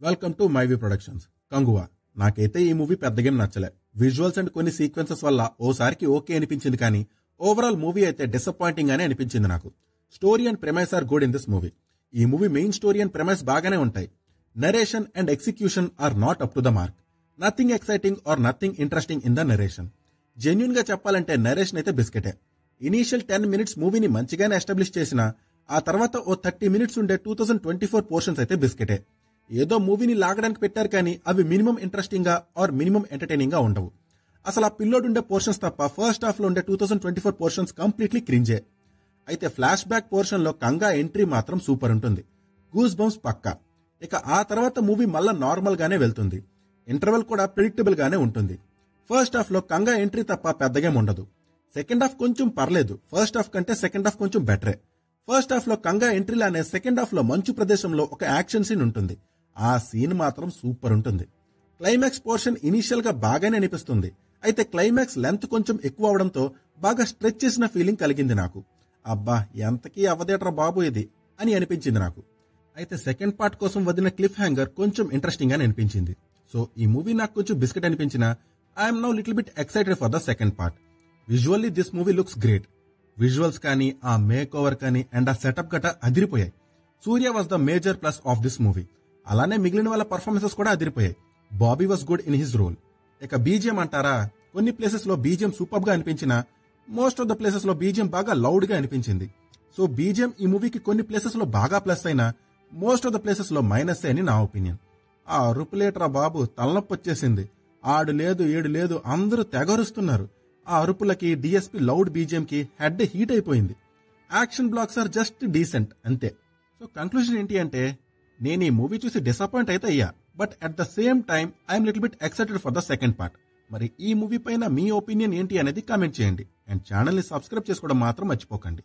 Welcome to మైవీ productions. Kanguva. నాకైతే ఈ మూవీ పెద్దగేం నచ్చలే. విజువల్స్ అండ్ కొన్ని సీక్వెన్సెస్ వల్ల ఓసారికి ఓకే అనిపించింది, కానీ ఓవరాల్ మూవీ అయితే డిసప్పాయింటింగ్ గానే అనిపించింది నాకు. Story and premise are good in this movie. ఈ movie main story and premise బాగానే ఉంటాయి. Narration and execution are not up to the mark. Nothing exciting or nothing interesting in the narration. Genuine గా చెప్పాలంటే narration అయితే బిస్కెటే. Initial 10 minutes మూవీని మంచిగానే establish చేసిన ఆ తర్వాత ఓ 30 minutes ఉండే 2024 పోర్షన్స్ అయితే బిస్కెటే. ఏదో మూవీని లాగడానికి పెట్టారు, కానీ అవి మినిమం ఇంట్రెస్టింగ్ గా ఆర్ మినిమం ఎంటర్టైనింగ్ గా ఉండవు. అసలు ఆ పిల్లోడుండే పోర్షన్స్ తప్ప ఫస్ట్ హాఫ్ లో ఉండే 2024 పోర్షన్స్ కంప్లీట్లీ క్రింజే. అయితే ఫ్లాష్ బ్యాక్ పోర్షన్ లో కంగా ఎంట్రీ మాత్రం సూపర్ ఉంటుంది. గూస్ బంప్స్ పక్కా. ఇక ఆ తర్వాత మూవీ మళ్ళా నార్మల్ గానే వెళ్తుంది. ఇంటర్వెల్ కూడా ప్రిడిక్టబుల్ గానే ఉంటుంది. ఫస్ట్ హాఫ్ లో కంగా ఎంట్రీ తప్ప పెద్దగేం ఉండదు. సెకండ్ హాఫ్ కొంచెం పర్లేదు. ఫస్ట్ హాఫ్ కంటే సెకండ్ హాఫ్ కొంచెం బెటరే. ఫస్ట్ హాఫ్ లో కంగా ఎంట్రీలానే సెకండ్ హాఫ్ లో మంచు ప్రదేశంలో ఒక యాక్షన్ సీన్ ఉంటుంది. ఆ సీన్ మాత్రం సూపర్ ఉంటుంది. క్లైమాక్స్ పోర్షన్ ఇనీషియల్ గా బాగానే అనిపిస్తుంది. అయితే క్లైమాక్స్ లెంత్ కొంచెం ఎక్కువ అవడంతో బాగా స్ట్రెచ్ చేసిన ఫీలింగ్ కలిగింది నాకు. అబ్బా, ఎంతకీ అవదేట్రా బాబు ఇది అని అనిపించింది నాకు. అయితే సెకండ్ పార్ట్ కోసం వదిలిన క్లిఫ్ హ్యాంగర్ కొంచెం ఇంట్రెస్టింగ్ గా అనిపించింది. సో ఈ మూవీ నాకు కొంచెం బిస్కెట్ అనిపించిన I'm now little bit excited for the second part. Visually this movie looks great. Visuals కానీ, ఆ మేక్ ఓవర్ కానీ అండ్ ఆ సెటప్ గట అదిరిపోయాయి. Suriya was the major plus of this movie. అలానే మిగిలిన వాళ్ళ పర్ఫార్మెన్సెస్ కూడా అదిరిపోయాయి. Bobby was good in his role. ఇక బీజిఎం అంటారా, కొన్ని ప్లేసెస్ లో బీజిఎం సూపర్ గా అనిపించినా మోస్ట్ ఆఫ్ ద ప్లేసెస్ లో బీజిఎం బాగా లౌడ్ గా అనిపించింది. సో బీజిఎం ఈ మూవీకి కొన్ని ప్లేసెస్ లో బాగా ప్లస్ అయినా మోస్ట్ ఆఫ్ ద ప్లేసెస్ లో మైనస్ అని నా ఒపీనియన్. ఆ అరుపులేట్రా బాబు, తలనొప్పి వచ్చేసింది. ఆడు లేదు ఏడు లేదు అందరూ తెగరుస్తున్నారు. ఆ అరుపులకి, డిఎస్పీ లౌడ్ బీజిఎం కి హెడ్ హీట్ అయిపోయింది. Action blocks are just decent అంతే. సో కంక్లూజన్ ఏంటి అంటే, నేను ఈ మూవీ చూసి డిసప్పాయింట్ అయితే అయ్యా, but at the same time I'm little bit excited for the second part. మరి ఈ మూవీ పైన మీ ఒపీనియన్ ఏంటి అనేది కామెంట్ చేయండి. అండ్ ఛానల్ ని సబ్స్క్రైబ్ చేసుకోవడం మాత్రం మర్చిపోకండి.